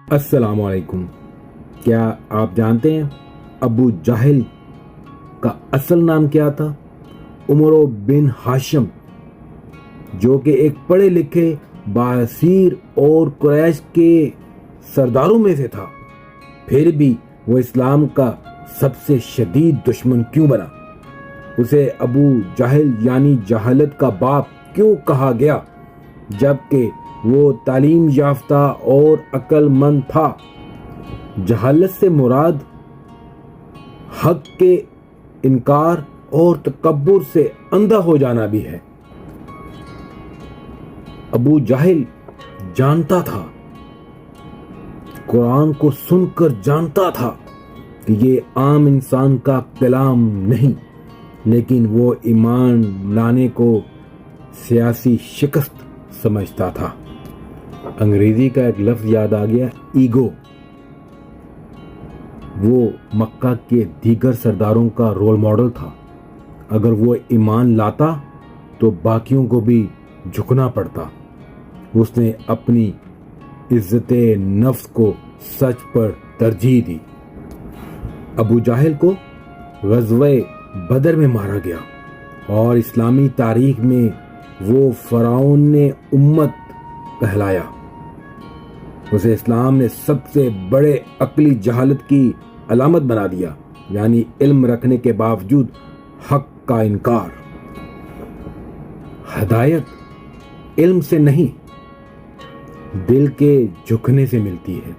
السلام علیکم. کیا آپ جانتے ہیں ابو جہل کا اصل نام کیا تھا؟ عمر بن ہاشم، جو کہ ایک پڑھے لکھے بااثیر اور قریش کے سرداروں میں سے تھا. پھر بھی وہ اسلام کا سب سے شدید دشمن کیوں بنا؟ اسے ابو جہل یعنی جہالت کا باپ کیوں کہا گیا، جبکہ وہ تعلیم یافتہ اور عقل مند تھا؟ جہالت سے مراد حق کے انکار اور تکبر سے اندھا ہو جانا بھی ہے. ابو جہل جانتا تھا، قرآن کو سن کر جانتا تھا کہ یہ عام انسان کا کلام نہیں، لیکن وہ ایمان لانے کو سیاسی شکست سمجھتا تھا. انگریزی کا ایک لفظ یاد آ گیا، ایگو. وہ مکہ کے دیگر سرداروں کا رول ماڈل تھا. اگر وہ ایمان لاتا تو باقیوں کو بھی جھکنا پڑتا. اس نے اپنی عزت نفس کو سچ پر ترجیح دی. ابو جہل کو غزوہ بدر میں مارا گیا اور اسلامی تاریخ میں وہ فرعون نے امت کہلایا. اسے اسلام نے سب سے بڑے عقلی جہالت کی علامت بنا دیا، یعنی علم رکھنے کے باوجود حق کا انکار. ہدایت علم سے نہیں، دل کے جھکنے سے ملتی ہے.